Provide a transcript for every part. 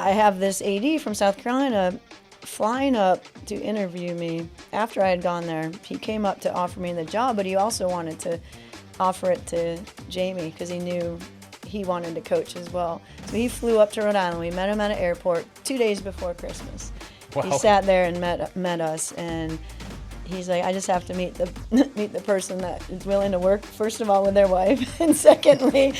I have this AD from South Carolina flying up to interview me after I had gone there. He came up to offer me the job, but he also wanted to offer it to Jamie because he knew he wanted to coach as well. So he flew up to Rhode Island. We met him at an airport 2 days before Christmas. Wow. He sat there and met us, and he's like, I just have to meet the person that is willing to work, first of all, with their wife, and secondly,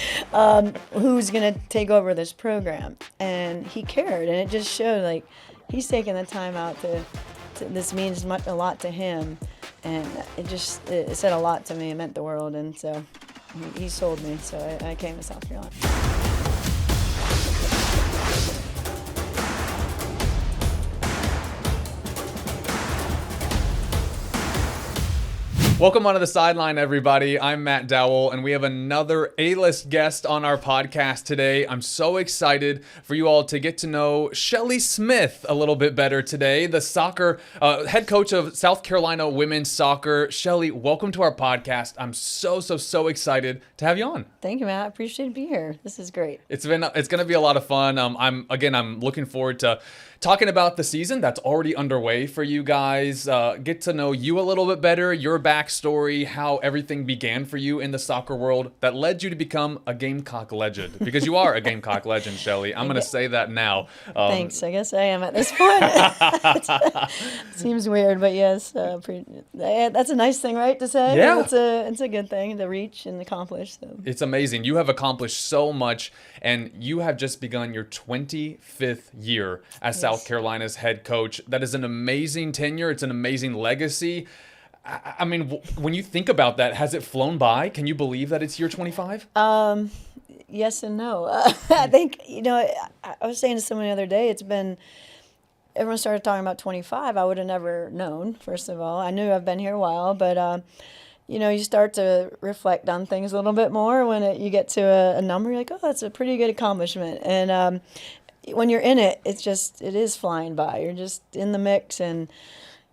who's going to take over this program. And he cared, and it just showed, like, he's taking the time out to this means a lot to him, and it said a lot to me. It meant the world, and so he sold me, so I came to South Carolina. Welcome onto the sideline, everybody. I'm Matt Dowell, and we have another A-list guest on our podcast today. I'm so excited for you all to get to know Shelley Smith a little bit better today, the soccer head coach of South Carolina women's soccer. Shelley, welcome to our podcast. I'm so excited to have you on. Thank you, Matt. I appreciate being here. This is great. It's going to be a lot of fun. I'm looking forward to talking about the season that's already underway for you guys. Get to know you a little bit better, your backstory, how everything began for you in the soccer world that led you to become a Gamecock legend. Because you are a Gamecock legend, Shelley. I'm going to say that now. Thanks. I guess I am at this point. Seems weird, but yes. That's a nice thing, right, to say? Yeah. It's a good thing to reach and accomplish. So. It's amazing. You have accomplished so much, and you have just begun your 25th year as South Carolina's head coach. That is an amazing tenure. It's an amazing legacy. I mean, when you think about that, has it flown by? Can you believe that it's year 25? Yes and no. I think, I was saying to someone the other day, everyone started talking about 25. I would have never known, first of all. I knew I've been here a while, but, you start to reflect on things a little bit more when you get to a number. You're like, oh, that's a pretty good accomplishment. And when you're in it, it is flying by. You're just in the mix, and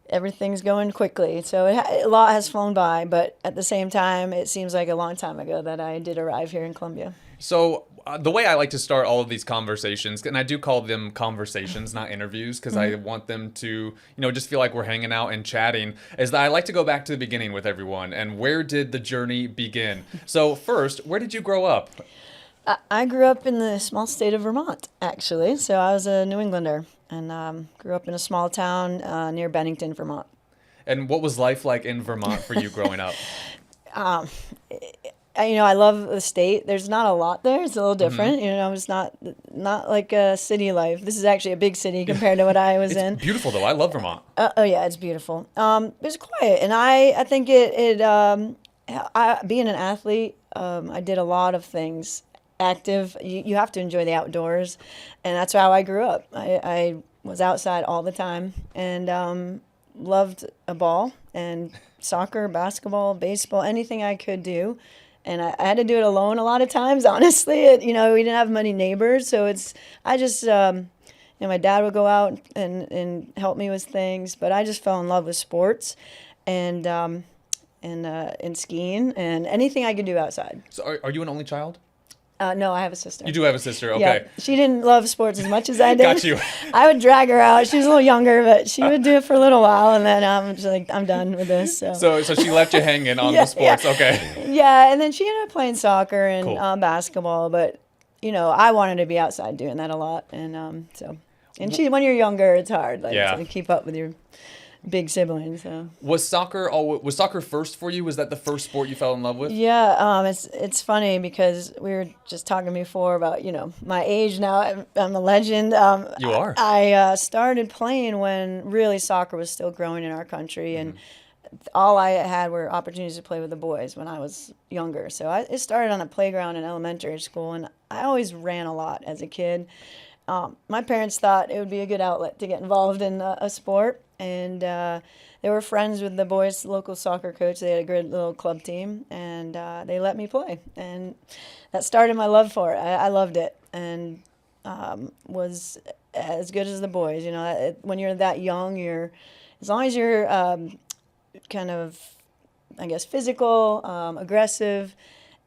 everything's going quickly. So a lot has flown by, but at the same time, it seems like a long time ago that I did arrive here in Columbia. So the way I like to start all of these conversations, and I do call them conversations, not interviews, because I want them to, just feel like we're hanging out and chatting, is that I like to go back to the beginning with everyone. And where did the journey begin? So first, where did you grow up? I grew up in the small state of Vermont, actually. So I was a New Englander, and grew up in a small town near Bennington, Vermont. And what was life like in Vermont for you growing up? I love the state. There's not a lot there. It's a little different. It's not like a city life. This is actually a big city compared to what I was in. It's beautiful, though. I love Vermont. Oh, yeah, it's beautiful. It's quiet. And I think being an athlete, I did a lot of things. Active. You have to enjoy the outdoors. And that's how I grew up. I was outside all the time and loved a ball and soccer, basketball, baseball, anything I could do. And I had to do it alone a lot of times, honestly. We didn't have many neighbors, so my dad would go out and help me with things, but I just fell in love with sports and skiing and anything I could do outside. So are you an only child? No, I have a sister. You do have a sister, okay. Yeah, she didn't love sports as much as I did. Got you. I would drag her out. She was a little younger, but she would do it for a little while, and then I'm just like, I'm done with this. So she left you hanging on the sports, okay. Yeah, and then she ended up playing soccer and cool. Basketball, but, I wanted to be outside doing that a lot. And when you're younger, it's hard to keep up with your big siblings. So. Was soccer first for you? Was that the first sport you fell in love with? Yeah, it's funny because we were just talking before about my age now. I'm a legend. You are. I started playing when really soccer was still growing in our country, and all I had were opportunities to play with the boys when I was younger. So it started on a playground in elementary school, and I always ran a lot as a kid. My parents thought it would be a good outlet to get involved in a sport. And they were friends with the boys' local soccer coach. They had a great little club team, and they let me play. And that started my love for it. I loved it and was as good as the boys. When you're that young, as long as you're kind of, I guess, physical, aggressive,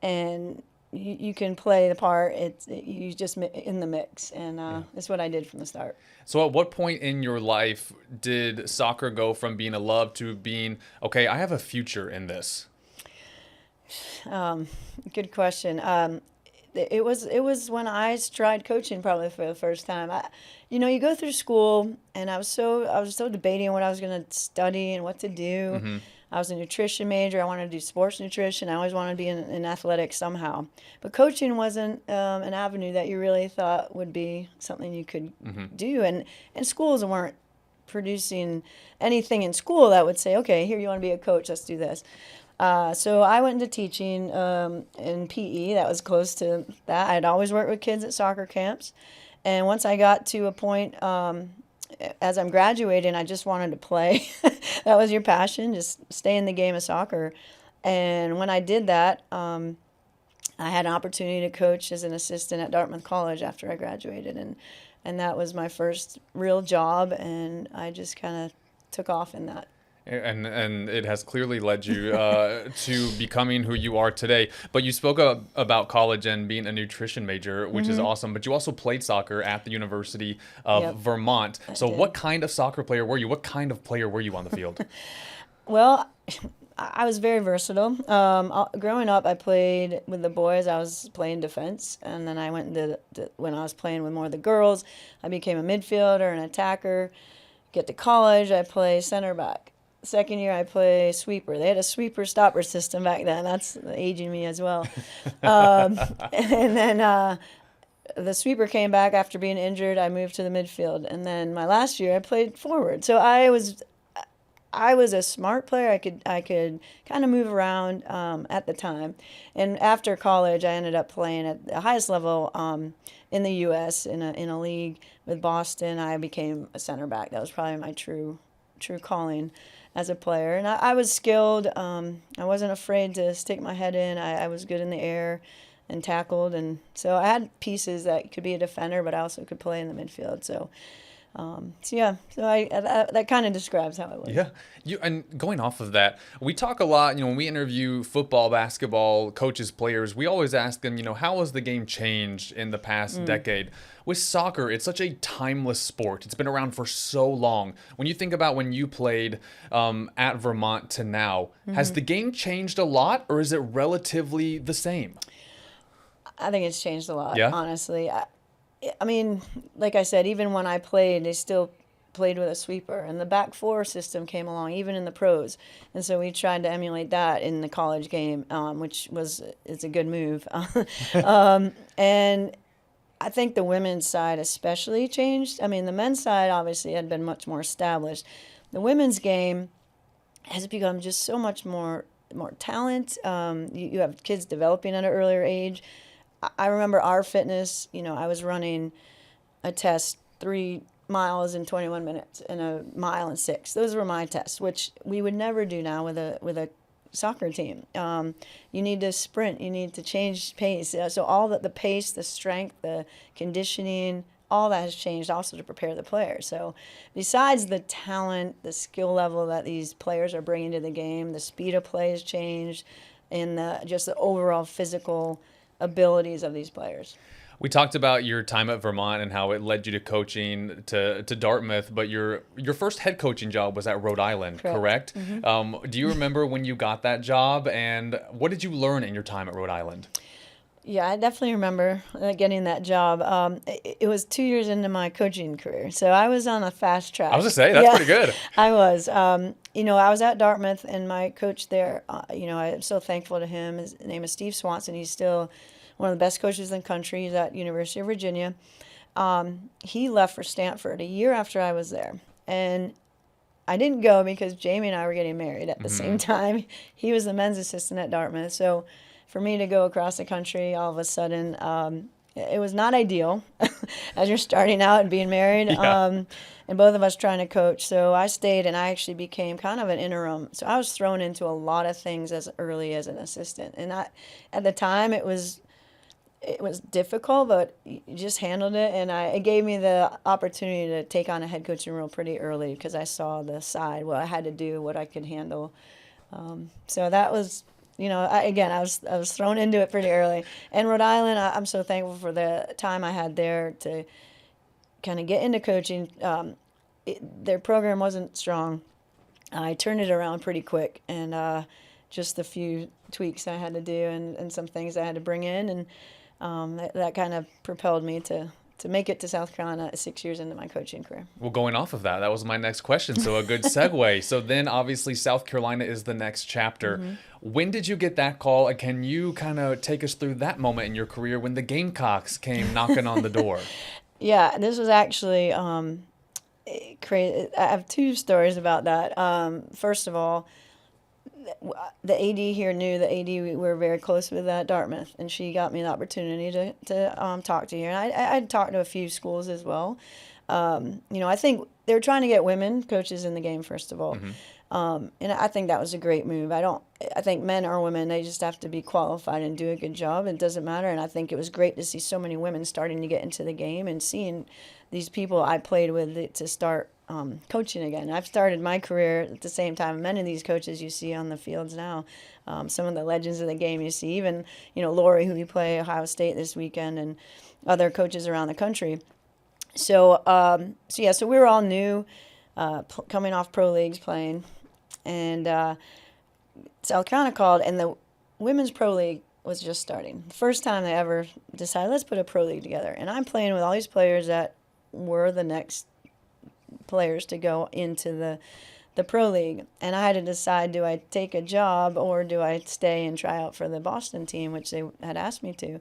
and you can play the part. You just in the mix, and that's what I did from the start. So at what point in your life did soccer go from being a love to being, okay, I have a future in this? Good question. It was when I tried coaching probably for the first time. You go through school, and I was so debating what I was going to study and what to do. Mm-hmm. I was a nutrition major. I wanted to do sports nutrition. I always wanted to be in athletics somehow. But coaching wasn't an avenue that you really thought would be something you could do. And schools weren't producing anything in school that would say, okay, here you want to be a coach, let's do this. So I went into teaching in PE. That was close to that. I'd always worked with kids at soccer camps. And once I got to a point, as I'm graduating, I just wanted to play. That was your passion, just stay in the game of soccer. And when I did that, I had an opportunity to coach as an assistant at Dartmouth College after I graduated. And that was my first real job, and I just kind of took off in that. And it has clearly led you to becoming who you are today. But you spoke about college and being a nutrition major, which is awesome. But you also played soccer at the University of Vermont. So what kind of soccer player were you? What kind of player were you on the field? Well, I was very versatile. Growing up, I played with the boys. I was playing defense. And then I went when I was playing with more of the girls, I became a midfielder, an attacker. Get to college, I play center back. Second year, I play sweeper. They had a sweeper-stopper system back then. That's aging me as well. And then the sweeper came back after being injured. I moved to the midfield. And then my last year, I played forward. So I was a smart player. I could kind of move around at the time. And after college, I ended up playing at the highest level in the U.S. in a league with Boston. I became a center back. That was probably my true calling as a player. And I was skilled. I wasn't afraid to stick my head in. I was good in the air and tackled. And so I had pieces that could be a defender, but I also could play in the midfield. So that kind of describes how it was. Yeah. And going off of that, we talk a lot, when we interview football, basketball, coaches, players, we always ask them, how has the game changed in the past decade? With soccer, it's such a timeless sport. It's been around for so long. When you think about when you played at Vermont to now, has the game changed a lot, or is it relatively the same? I think it's changed a lot, Yeah? honestly. I mean, like I said, even when I played, they still played with a sweeper. And the back four system came along, even in the pros. And so we tried to emulate that in the college game, which it's a good move. And I think the women's side especially changed. I mean, the men's side obviously had been much more established. The women's game has become just so much more talent. You have kids developing at an earlier age. I remember our fitness, I was running a test 3 miles in 21 minutes and a mile in 6. Those were my tests, which we would never do now with a soccer team. You need to sprint, you need to change pace. So all the pace, the strength, the conditioning, all that has changed also to prepare the player. So besides the talent, the skill level that these players are bringing to the game, the speed of play has changed, and just the overall physical abilities of these players. We talked about your time at Vermont and how it led you to coaching to Dartmouth, but your first head coaching job was at Rhode Island, correct? Do you remember when you got that job, and what did you learn in your time at Rhode Island? Yeah, I definitely remember getting that job. It was 2 years into my coaching career, so I was on a fast track. I was going to say, that's pretty good. I was. I was at Dartmouth, and my coach there, I'm so thankful to him. His name is Steve Swanson. He's still one of the best coaches in the country. He's at University of Virginia. He left for Stanford a year after I was there. And I didn't go because Jamie and I were getting married at the same time. He was the men's assistant at Dartmouth. So for me to go across the country all of a sudden, it was not ideal as you're starting out and being married. Yeah. And both of us trying to coach. So I stayed, and I actually became kind of an interim. So I was thrown into a lot of things as early as an assistant. And at the time, it was difficult, but you just handled it. And it gave me the opportunity to take on a head coaching role pretty early because I saw the side, what I had to do, what I could handle. So that was I was thrown into it pretty early. And Rhode Island, I'm so thankful for the time I had there to kind of get into coaching. Their program wasn't strong. I turned it around pretty quick, and just a few tweaks I had to do and some things I had to bring in, and that kind of propelled me to make it to South Carolina 6 years into my coaching career. Well, going off of that, that was my next question. So a good segue. So then obviously South Carolina is the next chapter. Mm-hmm. When did you get that call? And can you kind of take us through that moment in your career when the Gamecocks came knocking on the door? Yeah, this was actually crazy. I have two stories about that. First of all, the AD here knew the AD. We were very close with Dartmouth, and she got me the opportunity to talk to her. And I'd talked to a few schools as well. I think they were trying to get women coaches in the game, first of all. Mm-hmm. And I think that was a great move. I think men or women, they just have to be qualified and do a good job. It doesn't matter. And I think it was great to see so many women starting to get into the game and seeing these people I played with to start coaching again. I've started my career at the same time. Many of these coaches you see on the fields now, some of the legends of the game you see, even, Lori, who we play Ohio State this weekend, and other coaches around the country. So we were all new, coming off pro leagues playing, and South Carolina called, and the women's pro league was just starting. The first time they ever decided, let's put a pro league together. And I'm playing with all these players that were the next players to go into the pro league. And I had to decide, do I take a job or do I stay and try out for the Boston team, which they had asked me to.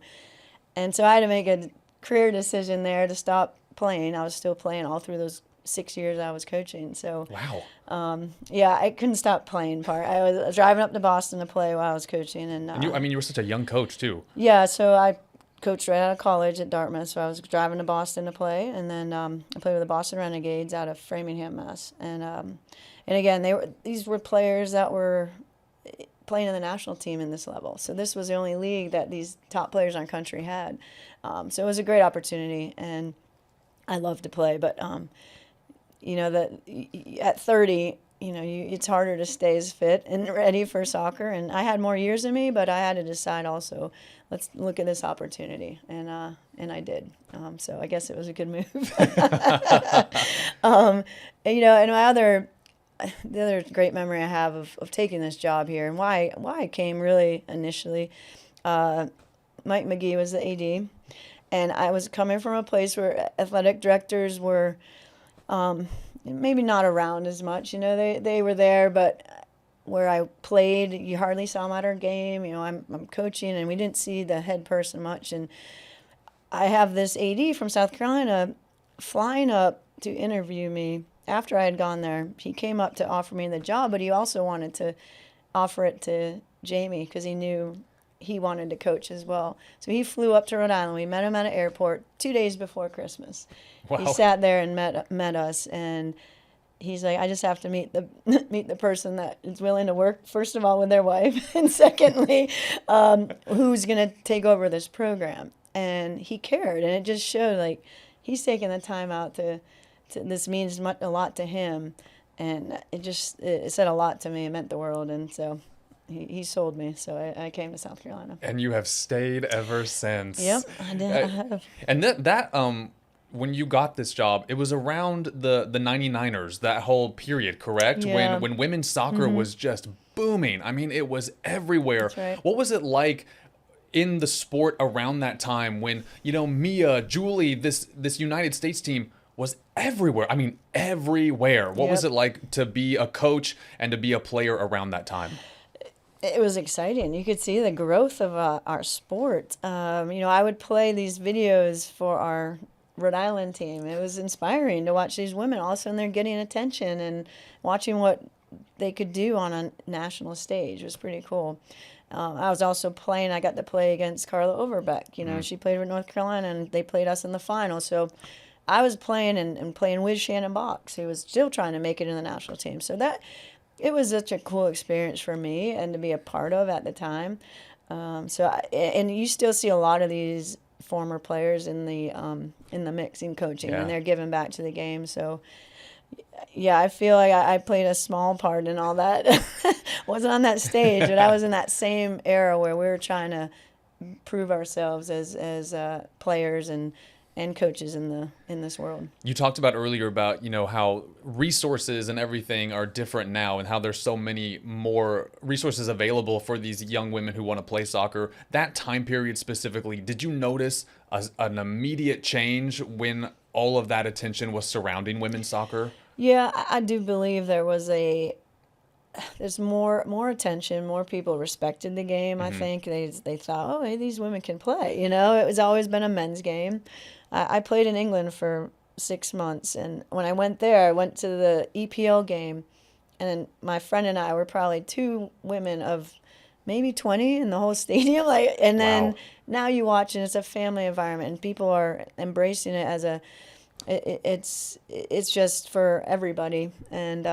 And so I had to make a career decision there to stop playing. I was still playing all through those 6 years I was coaching. So wow. I couldn't stop playing part. I was driving up to Boston to play while I was coaching. And you were such a young coach too. Yeah, so I coached right out of college at Dartmouth, so I was driving to Boston to play, and then I played with the Boston Renegades out of Framingham, Mass. And again, these were players that were playing in the national team in this level. So this was the only league that these top players in our country had. So it was a great opportunity, and I loved to play. But at 30, it's harder to stay as fit and ready for soccer. And I had more years in me, but I had to decide also, let's look at this opportunity. And I did. So I guess it was a good move. And the other great memory I have of taking this job here and why I came really initially, Mike McGee was the AD, and I was coming from a place where athletic directors were maybe not around as much. They were there, but where I played, you hardly saw them at our game. I'm coaching, and we didn't see the head person much. And I have this AD from South Carolina flying up to interview me after I had gone there. He came up to offer me the job, but he also wanted to offer it to Jamie because he knew he wanted to coach as well. So he flew up to Rhode Island. We met him at an airport 2 days before Christmas. Wow. He sat there and met us, and he's like, I just have to meet the person that is willing to work, first of all, with their wife, and secondly, who's going to take over this program. And he cared, and it just showed, like, he's taking the time out to this means a lot to him, and it said a lot to me. It meant the world, and so he sold me, so I came to South Carolina. And you have stayed ever since. Yep, I did. I have. And that when you got this job, it was around the 99ers, that whole period, correct? Yeah. When women's soccer was just booming. I mean, it was everywhere. That's right. What was it like in the sport around that time when, Mia, Julie, this United States team was everywhere? I mean, everywhere. What was it like to be a coach and to be a player around that time? It was exciting. You could see the growth of our sport. I would play these videos for our Rhode Island team. It was inspiring to watch these women. All of a sudden, they're getting attention and watching what they could do on a national stage. It was pretty cool. I was also playing. I got to play against Carla Overbeck. She played with North Carolina, and they played us in the final. So I was playing and playing with Shannon Box, who was still trying to make it in the national team. So it was such a cool experience for me and to be a part of at the time. And you still see a lot of these former players in the mix in coaching, and they're giving back to the game. So Yeah, I feel like I played a small part in all that. Wasn't on that stage, but I was in that same era where we were trying to prove ourselves as players and coaches in this world. You talked about earlier about, how resources and everything are different now and how there's so many more resources available for these young women who want to play soccer. That time period specifically, did you notice an immediate change when all of that attention was surrounding women's soccer? Yeah, I do believe there's more attention, more people respected the game. I think they thought, oh, hey, these women can play. It was always been a men's game. I played in England for 6 months, and when I went there, I went to the EPL game, and my friend and I were probably 2 women of maybe 20 in the whole stadium. And then Wow. now you watch, and it's a family environment, and people are embracing it as it's just for everybody, and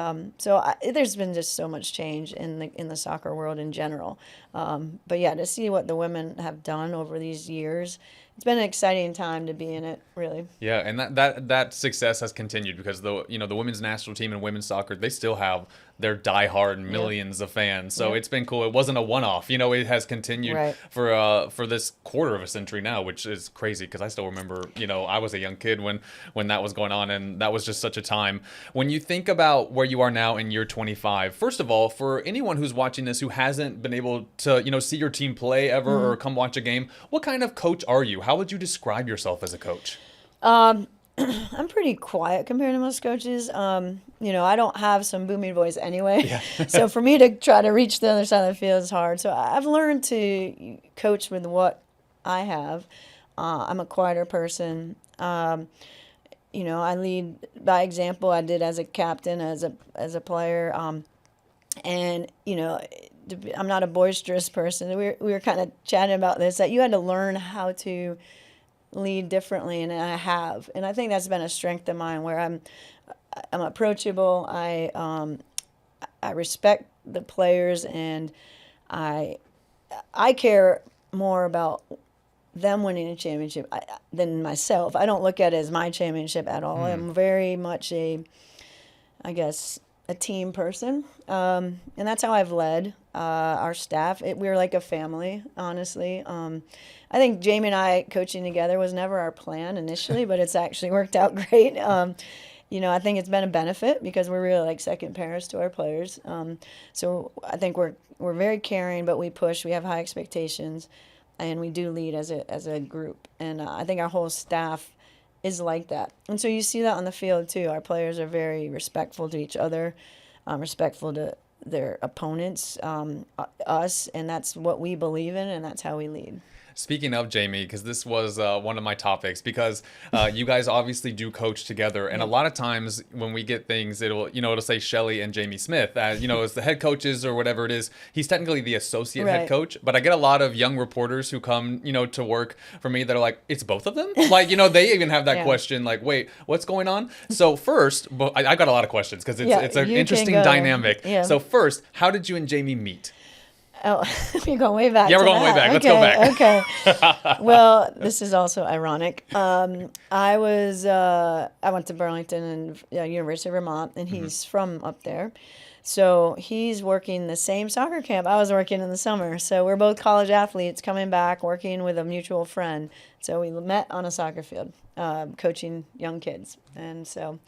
there's been just so much change in the soccer world in general. But yeah, to see what the women have done over these years, it's been an exciting time to be in it, really. Yeah, and that success has continued because the women's national team and women's soccer, they still have their diehard millions of fans. So it's been cool. It wasn't a one-off. It has continued Right. for this quarter of a century now, which is crazy because I still remember, I was a young kid when that was going on, and that was just such a time. When you think about where you are now in year 25, first of all, for anyone who's watching this who hasn't been able to, see your team play ever or come watch a game, what kind of coach are you? How would you describe yourself as a coach? I'm pretty quiet compared to most coaches. I don't have some booming voice anyway. So for me to try to reach the other side of the field is hard. So I've learned to coach with what I have. I'm a quieter person. I lead by example. I did as a captain, as a player. And I'm not a boisterous person. We were kind of chatting about this, that you had to learn how to lead differently, and I have, and I think that's been a strength of mine, where I'm approachable. I respect the players, and I care more about them winning a championship than myself. I don't look at it as my championship at all. I'm very much a team person, and that's how I've led our staff. We were like a family, honestly. I think Jamie and I coaching together was never our plan initially, but it's actually worked out great. I think it's been a benefit because we're really like second parents to our players. So I think we're very caring, but we push. We have high expectations, and we do lead as a group. And I think our whole staff is like that. And so you see that on the field too. Our players are very respectful to each other, respectful to their opponents, us, and that's what we believe in, and that's how we lead. Speaking of Jamie, because this was one of my topics, because you guys obviously do coach together, and a lot of times when we get things, it'll say Shelley and Jamie Smith, as the head coaches or whatever it is. He's technically the associate head coach, but I get a lot of young reporters who come, to work for me that are like, it's both of them? They even have that question, like, wait, what's going on? So first, I got a lot of questions because it's an interesting dynamic. Yeah. So first, how did you and Jamie meet? Oh, you're going way back. Yeah, we're going way back. Let's go back. Okay. Well, this is also ironic. I went to Burlington and University of Vermont, and he's from up there. So he's working the same soccer camp I was working in the summer. So we're both college athletes coming back, working with a mutual friend. So we met on a soccer field, coaching young kids. And so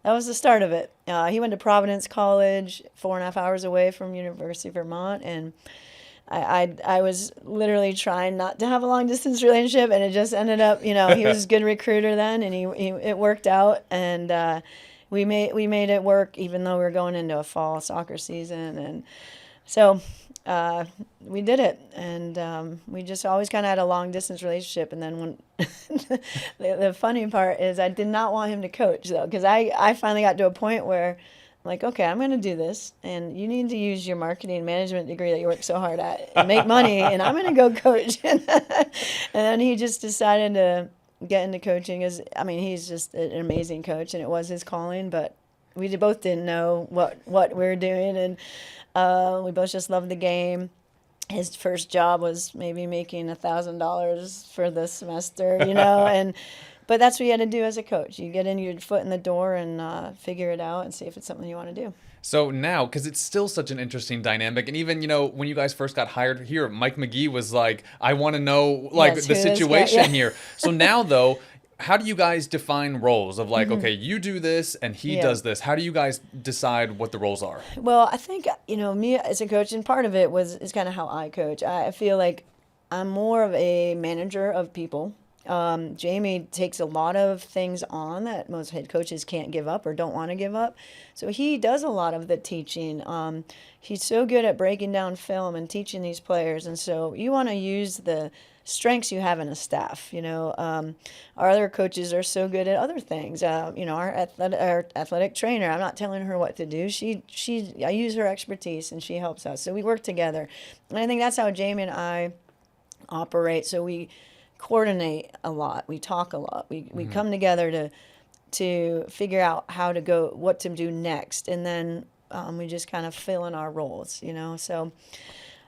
that was the start of it. He went to Providence College, 4.5 hours away from University of Vermont, and I was literally trying not to have a long distance relationship, and it just ended up, he was a good recruiter then, and it worked out, and we made it work, even though we were going into a fall soccer season, and so we did it, and we just always kind of had a long distance relationship. And then when the funny part is, I did not want him to coach though, because I finally got to a point where I'm like, okay, I'm going to do this, and you need to use your marketing management degree that you worked so hard at and make money, and I'm going to go coach. And then he just decided to get into coaching. He's just an amazing coach, and it was his calling, but we both didn't know what we were doing, and we both just loved the game. His first job was maybe making $1,000 for the semester, But that's what you had to do as a coach. You get in your foot in the door and figure it out and see if it's something you want to do. So now, because it's still such an interesting dynamic, and even, you know, when you guys first got hired here, Mike McGee was like, I want to know, like, Yes, the who this guy- situation yeah. here. So now, though, how do you guys define roles of like, okay, you do this and he Yeah. does this? How do you guys decide what the roles are? Well, I think, you know, me as a coach, and part of it is kind of how I coach. I feel like I'm more of a manager of people. Jamie takes a lot of things on that most head coaches can't give up or don't want to give up. So he does a lot of the teaching. He's so good at breaking down film and teaching these players. And so you want to use the strengths you have in a staff. You know, our other coaches are so good at other things. You know, our athletic trainer, I'm not telling her what to do. I use her expertise and she helps us. So we work together. And I think that's how Jamie and I operate. So we coordinate a lot. We talk a lot. We come together to figure out how to go, what to do next. And then we just kind of fill in our roles, you know. So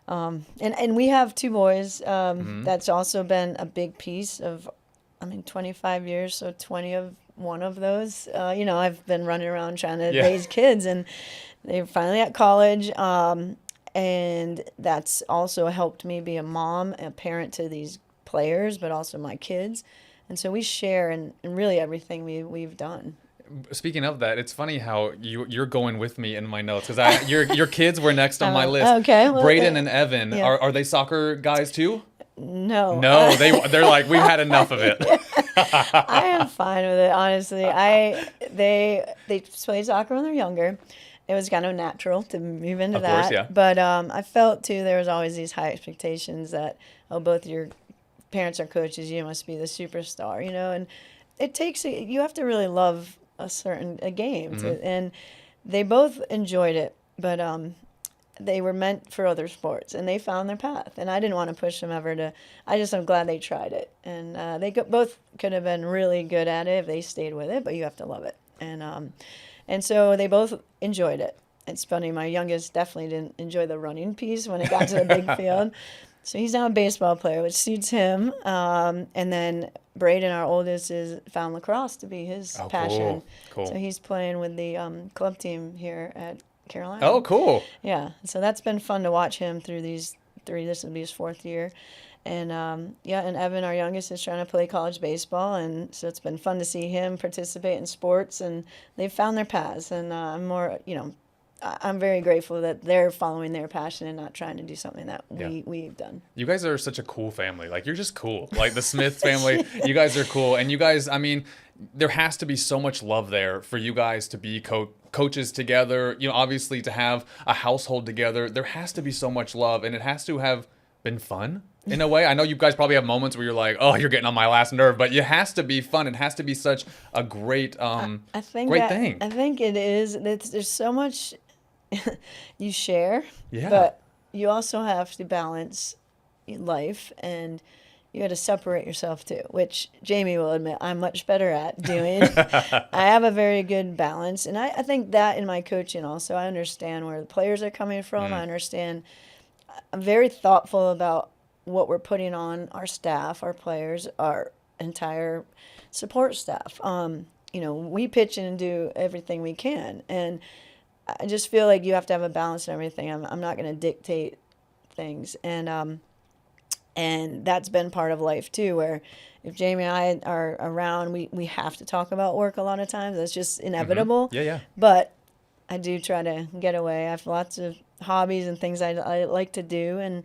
and we have two boys. That's also been a big piece of, 25 years, so 21 of those. You know, I've been running around trying to raise kids, and they're finally at college. And that's also helped me be a mom, a parent to these players, but also my kids. And so we share in really everything we've done. Speaking of that, it's funny how you're going with me in my notes because your kids were next on my list. Okay, well, Braden and Evan, yeah. are they soccer guys too? No. No, they're like, we've had enough of it. I am fine with it, honestly. They play soccer when they're younger. It was kind of natural to move into Of that. course, yeah. But I felt too there was always these high expectations that both your parents are coaches, you must be the superstar, you know. And it takes you have to really love a game, and they both enjoyed it, but they were meant for other sports, and they found their path. And I didn't want to push them ever to. I'm glad they tried it, and they both could have been really good at it if they stayed with it. But you have to love it, and so they both enjoyed it. It's funny, my youngest definitely didn't enjoy the running piece when it got to the big field. So he's now a baseball player, which suits him. And then Braden, our oldest, found lacrosse to be his passion. Cool. So he's playing with the club team here at Carolina. Oh, cool. Yeah. So that's been fun to watch him through these three. This will be his fourth year. And and Evan, our youngest, is trying to play college baseball. And so it's been fun to see him participate in sports. And they've found their paths. And I'm very grateful that they're following their passion and not trying to do something that we've done. You guys are such a cool family. Like, you're just cool. Like, the Smith family, you guys are cool. And you guys, there has to be so much love there for you guys to be coaches together. You know, obviously to have a household together, there has to be so much love, and it has to have been fun in a way. I know you guys probably have moments where you're like, oh, you're getting on my last nerve, but it has to be fun. It has to be such a great, thing. I think it is. There's so much you share, but you also have to balance life, and you got to separate yourself too, which Jamie will admit I'm much better at doing. I have a very good balance, and I think that in my coaching also, I understand where the players are coming from. I understand. I'm very thoughtful about what we're putting on our staff, our players, our entire support staff. We pitch in and do everything we can, and I just feel like you have to have a balance in everything. I'm not going to dictate things, and that's been part of life too, where if Jamie and I are around, we have to talk about work a lot of times. That's just inevitable. Yeah. But I do try to get away. I have lots of hobbies and things I like to do, and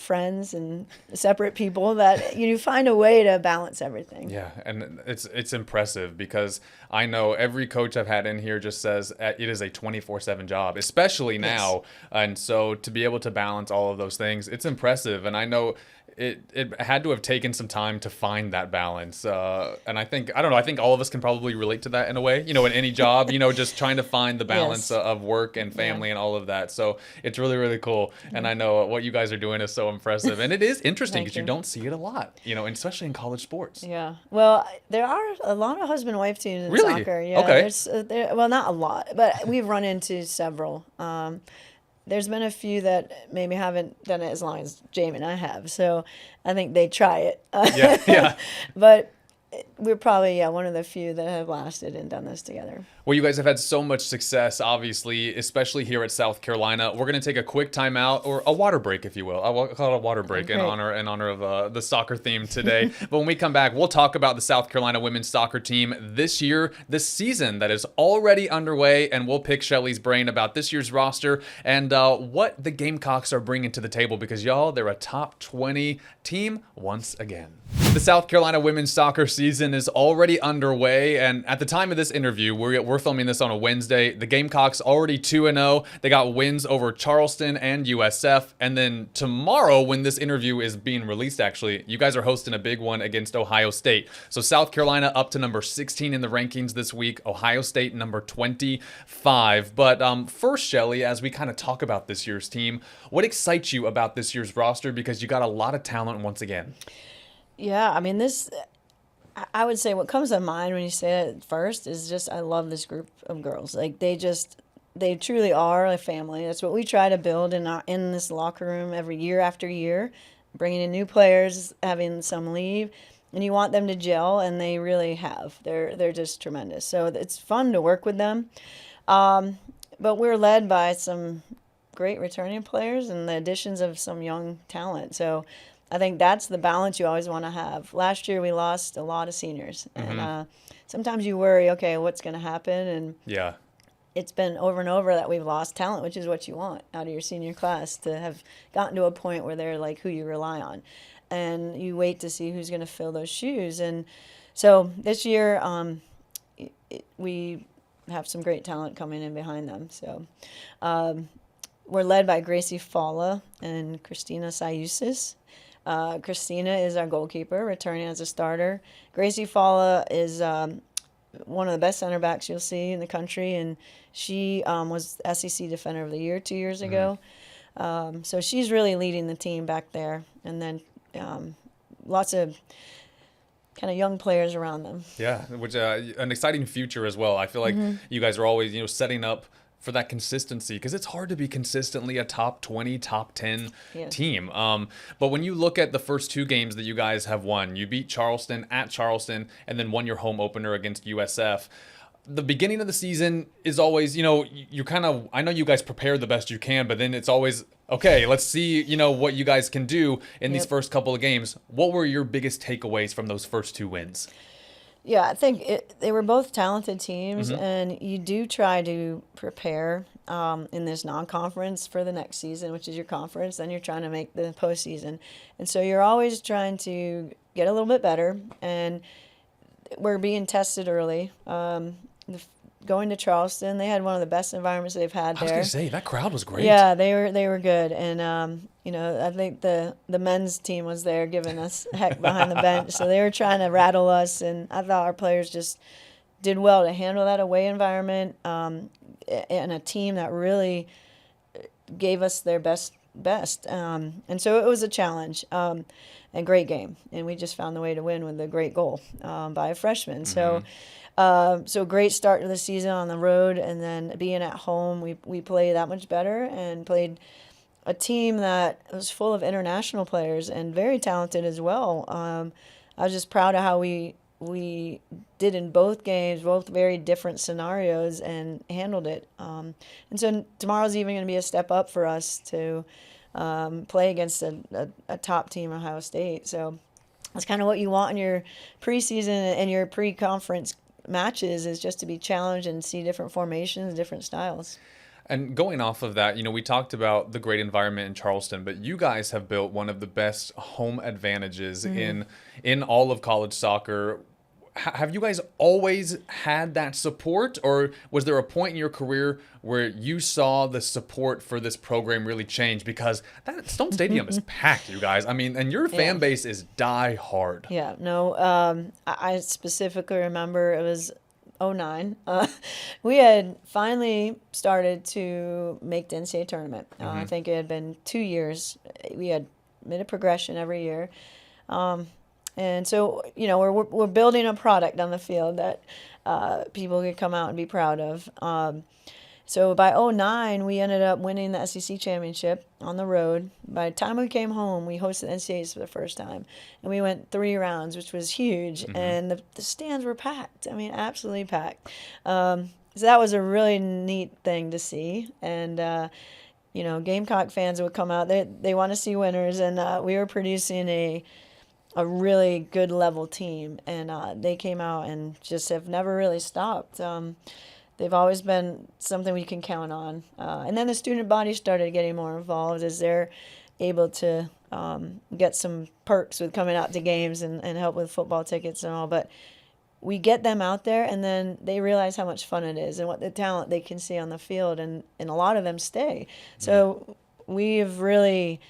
friends and separate people that you find a way to balance everything. Yeah, and it's impressive because I know every coach I've had in here just says it is a 24/7 job, especially now. Yes. And so to be able to balance all of those things, it's impressive. And I know it had to have taken some time to find that balance. And I think all of us can probably relate to that in a way, in any job, just trying to find the balance of work and family and all of that. So it's really, really cool. And I know what you guys are doing is so impressive. And it is interesting because you don't see it a lot, and especially in college sports. Yeah. Well, there are a lot of husband-wife teams in really? Soccer. Yeah. Okay. Well, not a lot, but we've run into several. There's been a few that maybe haven't done it as long as Jamie and I have, so I think they try it. Yeah. But we're probably one of the few that have lasted and done this together. Well, you guys have had so much success, obviously, especially here at South Carolina. We're going to take a quick timeout, or a water break, if you will. I'll call it a water break in honor of the soccer theme today. But when we come back, we'll talk about the South Carolina women's soccer team this year, this season that is already underway, and we'll pick Shelley's brain about this year's roster and what the Gamecocks are bringing to the table, because y'all, they're a top 20 team once again. The South Carolina women's soccer season is already underway, and at the time of this interview, we're filming this on a Wednesday. The Gamecocks already 2-0. They got wins over Charleston and USF, and then tomorrow, when this interview is being released, actually, you guys are hosting a big one against Ohio State. So South Carolina up to number 16 in the rankings this week. Ohio State number 25. But first, Shelley, as we kind of talk about this year's team, what excites you about this year's roster? Because you got a lot of talent once again. Yeah, I mean, I would say what comes to mind when you say it first is just I love this group of girls. Like, they truly are a family. That's what we try to build in this locker room every year after year, bringing in new players, having some leave, and you want them to gel, and they really have. They're just tremendous. So it's fun to work with them. But we're led by some great returning players and the additions of some young talent. So I think that's the balance you always want to have. Last year we lost a lot of seniors, and sometimes you worry, okay, what's going to happen? And yeah, it's been over and over that we've lost talent, which is what you want out of your senior class, to have gotten to a point where they're like who you rely on, and you wait to see who's going to fill those shoes. And so this year we have some great talent coming in behind them. So we're led by Gracie Falla and Christina Sayusis. Christina is our goalkeeper, returning as a starter. Gracie Falla is one of the best center backs you'll see in the country, and she was SEC Defender of the Year 2 years ago. So she's really leading the team back there. And then lots of kind of young players around them. Yeah, which an exciting future as well. I feel like you guys are always, setting up for that consistency, because it's hard to be consistently a top 20, top 10 team. But when you look at the first two games that you guys have won, you beat Charleston at Charleston and then won your home opener against USF. The beginning of the season is always, you kind of, I know you guys prepare the best you can, but then it's always, okay, let's see, what you guys can do in these first couple of games. What were your biggest takeaways from those first two wins? Yeah, I think they were both talented teams, and you do try to prepare in this non-conference for the next season, which is your conference. Then you're trying to make the postseason. And so you're always trying to get a little bit better, and we're being tested early. Going to Charleston, they had one of the best environments they've had there. I was going to say, that crowd was great. Yeah, they were good. And, I think the men's team was there giving us heck behind the bench. So they were trying to rattle us, and I thought our players just did well to handle that away environment, and a team that really gave us their best. And so it was a challenge, and great game. And we just found the way to win with a great goal by a freshman. So great start to the season on the road, and then being at home, we played that much better and played a team that was full of international players and very talented as well. I was just proud of how we did in both games, both very different scenarios, and handled it. And so tomorrow's even going to be a step up for us to play against a top team, Ohio State. So that's kind of what you want in your preseason and your pre-conference matches, is just to be challenged and see different formations, different styles. And going off of that, we talked about the great environment in Charleston, but you guys have built one of the best home advantages in all of college soccer. Have you guys always had that support, or was there a point in your career where you saw the support for this program really change? Because that Stone Stadium is packed, you guys. I mean, and your fan base is die hard. Yeah, no, I specifically remember it was 2009. We had finally started to make the NCAA tournament. I think it had been 2 years. We had made a progression every year. And so, we're building a product on the field that people could come out and be proud of. So by '09, we ended up winning the SEC championship on the road. By the time we came home, we hosted NCAAs for the first time. And we went 3 rounds, which was huge. And the stands were packed. I mean, absolutely packed. So that was a really neat thing to see. And, Gamecock fans would come out. They want to see winners. And we were producing a really good level team. And they came out and just have never really stopped. They've always been something we can count on. And then the student body started getting more involved as they're able to get some perks with coming out to games and help with football tickets and all. But we get them out there, and then they realize how much fun it is and what the talent they can see on the field, and a lot of them stay. So we've really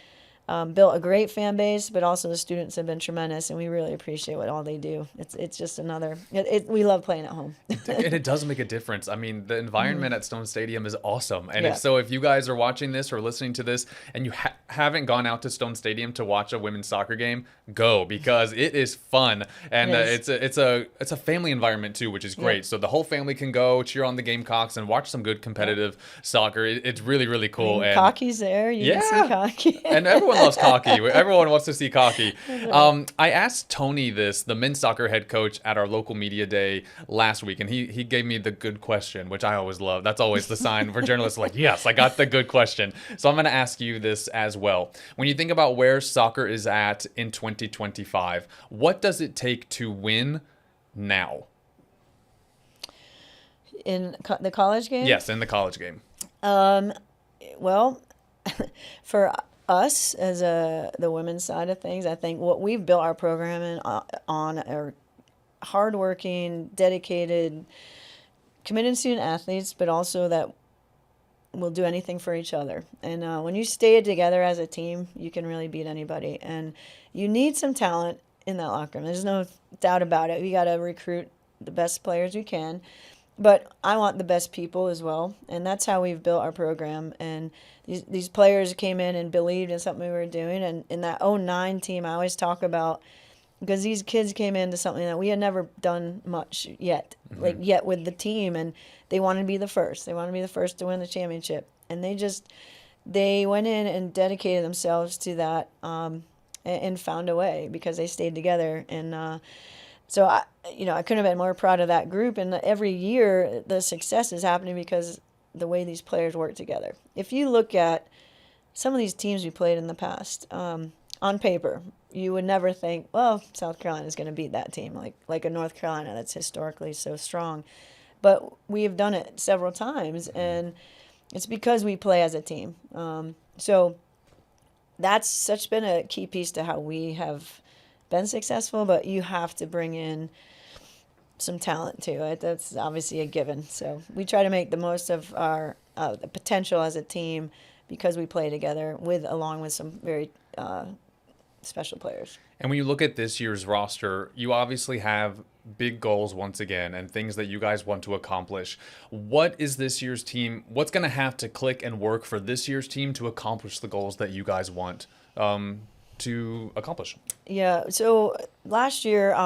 built a great fan base, but also the students have been tremendous, and we really appreciate what all they do. It's just another. We love playing at home. And it does make a difference. I mean, the environment at Stone Stadium is awesome. And Yeah. if you guys are watching this or listening to this, and you haven't gone out to Stone Stadium to watch a women's soccer game, go, because it is fun, and It it's a family environment too, which is great. Yeah. So the whole family can go cheer on the Gamecocks and watch some good competitive soccer. It's really, really cool. And Cocky's there. You can see Cocky. and everyone loves Cocky. Everyone wants to see Cocky. I asked Tony this, the men's soccer head coach, at our local media day last week, and he gave me the good question, which I always love. That's always the sign for journalists, like, yes, I got the good question. So I'm going to ask you this as well. When you think about where soccer is at in 2025, what does it take to win now? In the college game? Yes, in the college game. Well, for us as the women's side of things, I think what we've built our program on are hardworking, dedicated, committed student athletes, but also that will do anything for each other. And when you stay together as a team, you can really beat anybody. And you need some talent in that locker room. There's no doubt about it. We got to recruit the best players we can. But I want the best people as well, and that's how we've built our program. And these players came in and believed in something we were doing. And in that '09 team, I always talk about, because these kids came into something that we had never done much yet, yet with the team, and they wanted to be the first. They wanted to be the first to win the championship, and they went in and dedicated themselves to that, and found a way because they stayed together. And so I couldn't have been more proud of that group. And every year the success is happening because the way these players work together. If you look at some of these teams we played in the past, on paper, you would never think, well, South Carolina is going to beat that team, like a North Carolina that's historically so strong. But we have done it several times, and it's because we play as a team. So that's such been a key piece to how we have been successful, but you have to bring in some talent too. That's obviously a given. So we try to make the most of our the potential as a team because we play together along with some very special players. And when you look at this year's roster, you obviously have big goals once again and things that you guys want to accomplish. What is this year's team? What's going to have to click and work for this year's team to accomplish the goals that you guys want to accomplish? Yeah. So last year,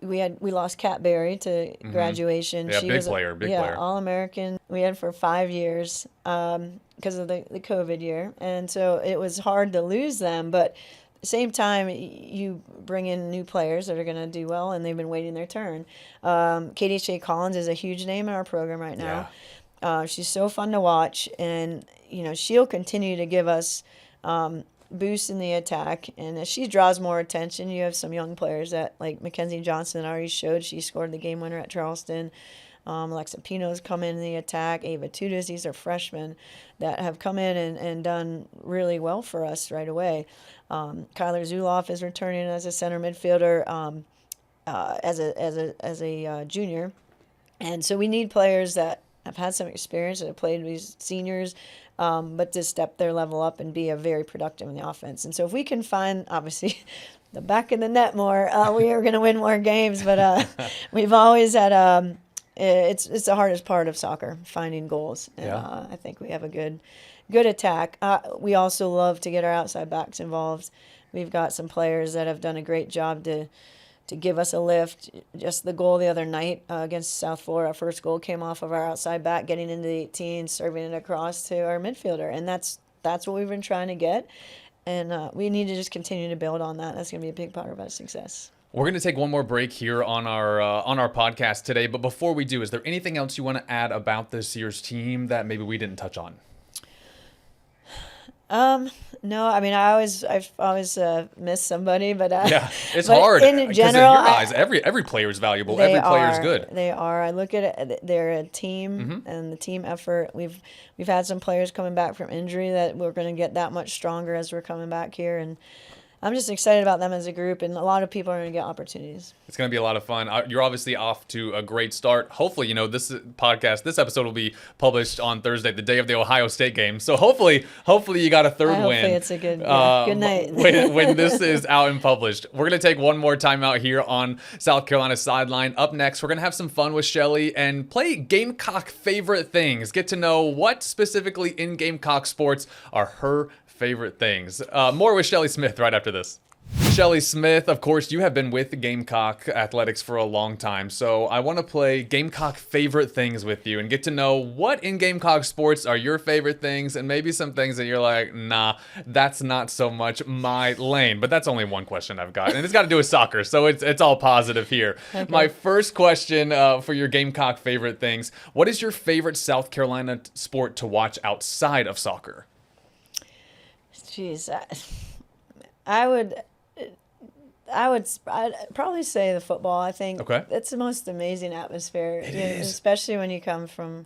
we lost Kat Berry to graduation. Yeah, She big was player. All-American. We had for 5 years because of the COVID year, and so it was hard to lose them. But at the same time, you bring in new players that are going to do well, and they've been waiting their turn. Katie Shea Collins is a huge name in our program right now. Yeah. She's so fun to watch, and she'll continue to give us boost in the attack, and as she draws more attention, you have some young players that, like Mackenzie Johnson already showed, she scored the game winner at Charleston. Alexa Pino's come in the attack. Ava Tudas, these are freshmen that have come in and done really well for us right away. Kyler Zuloff is returning as a center midfielder as a junior, and so we need players that have had some experience, that have played with these seniors, but to step their level up and be very productive in the offense. And so if we can find, obviously, the back of the net more, we are going to win more games. But we've always had it's the hardest part of soccer, finding goals. And, Yeah. I think we have a good attack. We also love to get our outside backs involved. We've got some players that have done a great job to to give us a lift. Just the goal the other night against South Florida, our first goal came off of our outside back, getting into the 18, serving it across to our midfielder. And that's what we've been trying to get. And we need to just continue to build on that. That's going to be a big part of our success. We're going to take one more break here on our podcast today. But before we do, is there anything else you want to add about this year's team that maybe we didn't touch on? No, I mean, I've always missed somebody, but yeah, it's but hard. In general, in your eyes, every player is valuable. Every player is good. They are. I look at it; they're a team, and the team effort. We've had some players coming back from injury that we're going to get that much stronger as we're coming back here, and I'm just excited about them as a group, and a lot of people are going to get opportunities. It's going to be a lot of fun. You're obviously off to a great start. Hopefully, this episode will be published on Thursday, the day of the Ohio State game. So hopefully you got a third win. Hopefully it's a good night. when this is out and published. We're going to take one more time out here on South Carolina Sideline. Up next, we're going to have some fun with Shelley and play Gamecock favorite things. Get to know what specifically in Gamecock sports are her favorite things. More with Shelley Smith right after this. Shelley Smith, of course, you have been with Gamecock Athletics for a long time, so I want to play Gamecock favorite things with you and get to know what in Gamecock sports are your favorite things and maybe some things that you're like, nah, that's not so much my lane. But that's only one question I've got, and it's got to do with soccer, so it's all positive here. Okay. My first question for your Gamecock favorite things, what is your favorite South Carolina sport to watch outside of soccer? Jeez, I'd probably say the football. I think it's the most amazing atmosphere, especially when you come from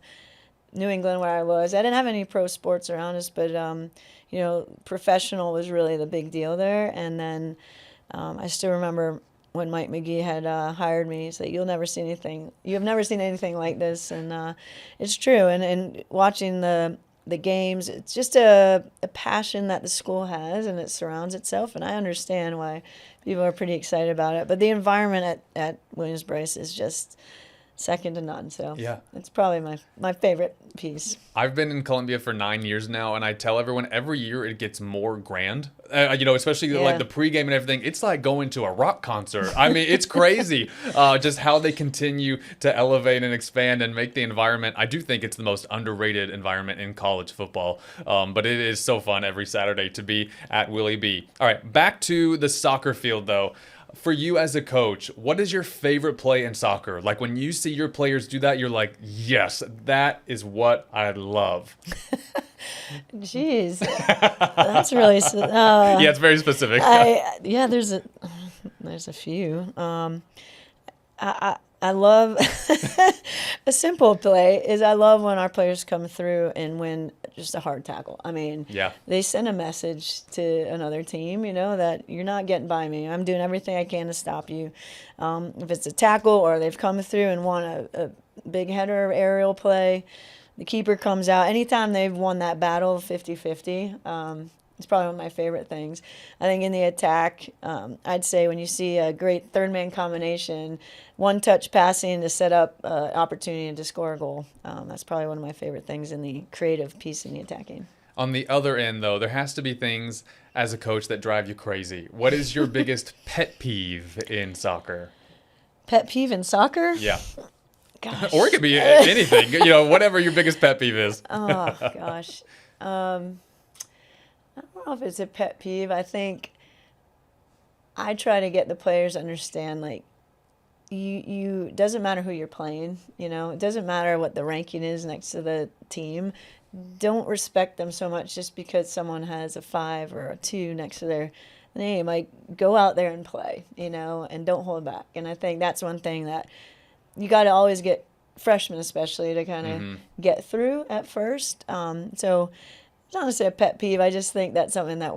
New England where I was. I didn't have any pro sports around us, but professional was really the big deal there. And then I still remember when Mike McGee had hired me, he said, you have never seen anything like this. And it's true. And watching the games, it's just a passion that the school has, and it surrounds itself, and I understand why people are pretty excited about it. But the environment at Williams-Brice is just second to none. So yeah, it's probably my favorite piece. I've been in Columbia for 9 years now, and I tell everyone every year it gets more grand. Especially like the pregame and everything. It's like going to a rock concert. I mean, it's crazy just how they continue to elevate and expand and make the environment. I do think it's the most underrated environment in college football, but it is so fun every Saturday to be at Willie B. All right, back to the soccer field though. For you as a coach, what is your favorite play in soccer? Like when you see your players do that, you're like, yes, that is what I love. Jeez, that's really yeah, it's very specific. There's a few. I love a simple play is I love when our players come through and win just a hard tackle. I mean, they send a message to another team, that you're not getting by me. I'm doing everything I can to stop you. If it's a tackle or they've come through and won a big header aerial play, the keeper comes out. Anytime they've won that battle 50-50, it's probably one of my favorite things. I think in the attack, I'd say when you see a great third-man combination, one-touch passing to set up opportunity to score a goal, that's probably one of my favorite things in the creative piece in the attacking. On the other end, though, there has to be things as a coach that drive you crazy. What is your biggest pet peeve in soccer? Pet peeve in soccer? Yeah. Gosh. Or it could be anything, whatever your biggest pet peeve is. Oh, gosh. I don't know if it's a pet peeve. I think I try to get the players to understand, like, you doesn't matter who you're playing, it doesn't matter what the ranking is next to the team. Don't respect them so much just because someone has a 5 or a 2 next to their name. Like, go out there and play, and don't hold back. And I think that's one thing that you got to always get freshmen especially to kind of get through at first. So it's not necessarily a pet peeve. I just think that's something that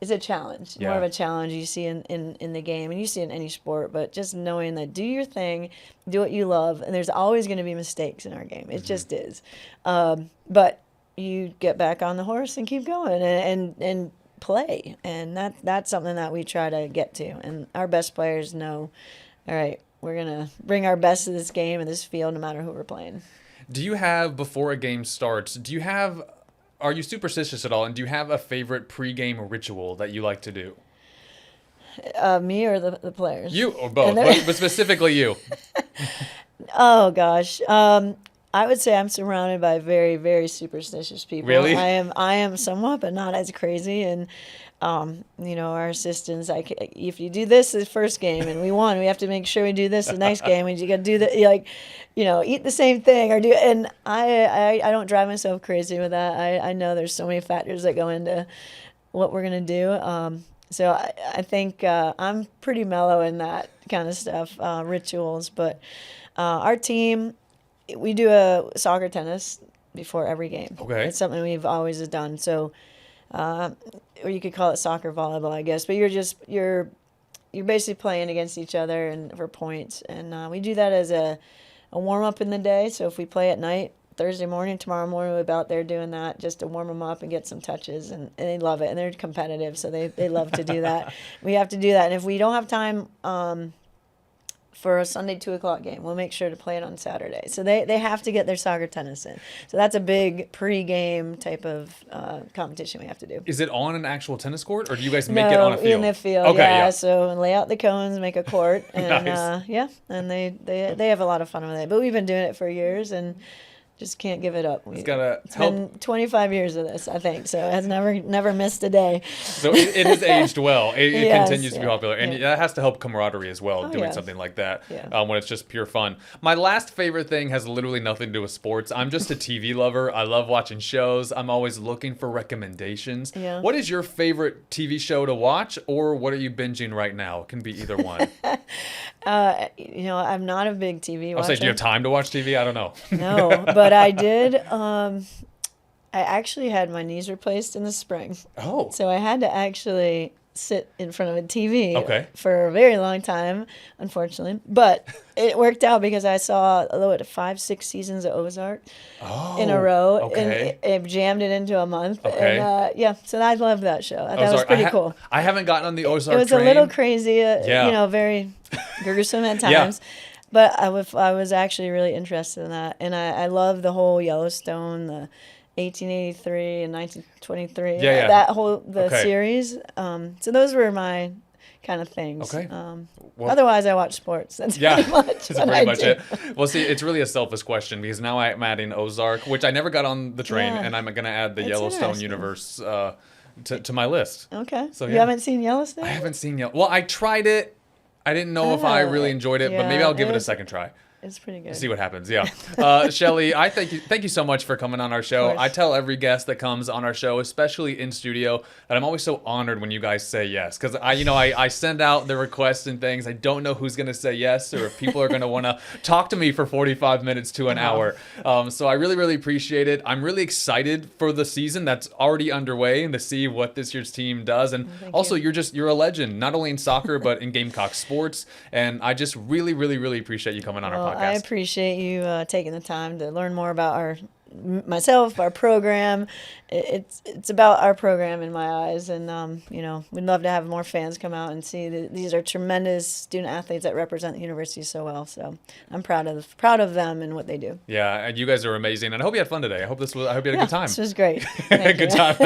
it's a challenge, more of a challenge you see in the game, and you see in any sport, but just knowing that do your thing, do what you love, and there's always going to be mistakes in our game. It just is. But you get back on the horse and keep going and play, and that's something that we try to get to, and our best players know, all right, we're going to bring our best to this game and this field no matter who we're playing. Do you have, before a game starts, are you superstitious at all, and do you have a favorite pregame ritual that you like to do? Me or the players? You or both, but specifically you. Oh gosh. I would say I'm surrounded by very, very superstitious people. Really? I am somewhat, but not as crazy. And our assistants, if you do this the first game and we won, we have to make sure we do this the next game. And you got to do that, eat the same thing or do. And I don't drive myself crazy with that. I know there's so many factors that go into what we're gonna do. So I think I'm pretty mellow in that kind of stuff, rituals. But our team, we do a soccer tennis before every game. Okay. It's something we've always done. So, or you could call it soccer volleyball, I guess. But you're basically playing against each other and for points. And we do that as a warm up in the day. So if we play at night, Thursday morning, tomorrow morning, we'll be out there doing that just to warm them up and get some touches. And they love it. And they're competitive, so they love to do that. We have to do that. And if we don't have time for a Sunday 2:00 game, we'll make sure to play it on Saturday. So they have to get their soccer tennis in. So that's a big pre-game type of competition we have to do. Is it on an actual tennis court, or do you guys make it on a field? In the field. Okay, yeah. So lay out the cones, make a court, and Nice. And they have a lot of fun with it. But we've been doing it for years and just can't give it up. It's been 25 years of this, I think, so it has never missed a day. So it has aged well. It Yes, continues to be popular, and that has to help camaraderie as well, doing yes. something like that Yeah. when it's just pure fun. My last favorite thing has literally nothing to do with sports. I'm just a TV lover. I love watching shows. I'm always looking for recommendations. Yeah. What is your favorite TV show to watch, or what are you binging right now? It can be either one. I'm not a big TV watcher. I'll say, do you have time to watch TV? I don't know. No, but I did. I actually had my knees replaced in the spring. Oh. So I had to actually sit in front of a TV for a very long time, unfortunately. But it worked out because I saw 5-6 seasons of Ozark in a row, and it jammed it into a month. Okay. And so I loved that show. That was pretty cool. I haven't gotten on the Ozark It was train. a little crazy, very gruesome at times. But I was actually really interested in that. And I love the whole Yellowstone, the 1883 and 1923, that whole series. So those were my kind of things. Okay. Otherwise, I watch sports. That's pretty much it. Well, see, it's really a selfish question because now I'm adding Ozark, which I never got on the train, and I'm going to add the Yellowstone universe to my list. Okay. So you haven't seen Yellowstone? I haven't seen Yellowstone. Well, I tried it. I didn't know if I really enjoyed it, but maybe I'll give it a second try. It's pretty good. See what happens. Yeah. Shelley, I thank you so much for coming on our show. I tell every guest that comes on our show, especially in studio, that I'm always so honored when you guys say yes. Because I send out the requests and things. I don't know who's going to say yes or if people are going to want to talk to me for 45 minutes to an hour. So I really, really appreciate it. I'm really excited for the season that's already underway and to see what this year's team does. And also, you're a legend, not only in soccer, but in Gamecock sports. And I just really, really, really appreciate you coming on our podcast. I appreciate you taking the time to learn more about our program. It's about our program in my eyes, and we'd love to have more fans come out and see these are tremendous student athletes that represent the university so well. So I'm proud of them and what they do. Yeah, and you guys are amazing, and I hope you had fun today. I hope you had a good time. This was great. Good time.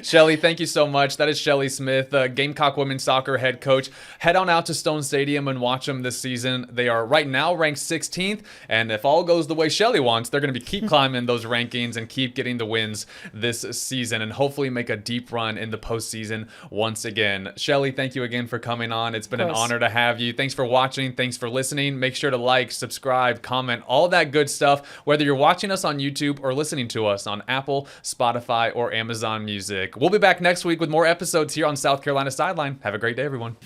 Shelley, thank you so much. That is Shelley Smith, Gamecock women's soccer head coach. Head on out to Stone Stadium and watch them this season. They are right now ranked 16th, and if all goes the way Shelley wants, they're going to keep climbing those rankings and keep getting the wins this season and hopefully make a deep run in the postseason once again. Shelley, thank you again for coming on. It's been an honor to have you. Thanks for watching. Thanks for listening. Make sure to like, subscribe, comment, all that good stuff, whether you're watching us on YouTube or listening to us on Apple, Spotify, or Amazon Music. We'll be back next week with more episodes here on South Carolina Sideline. Have a great day, everyone.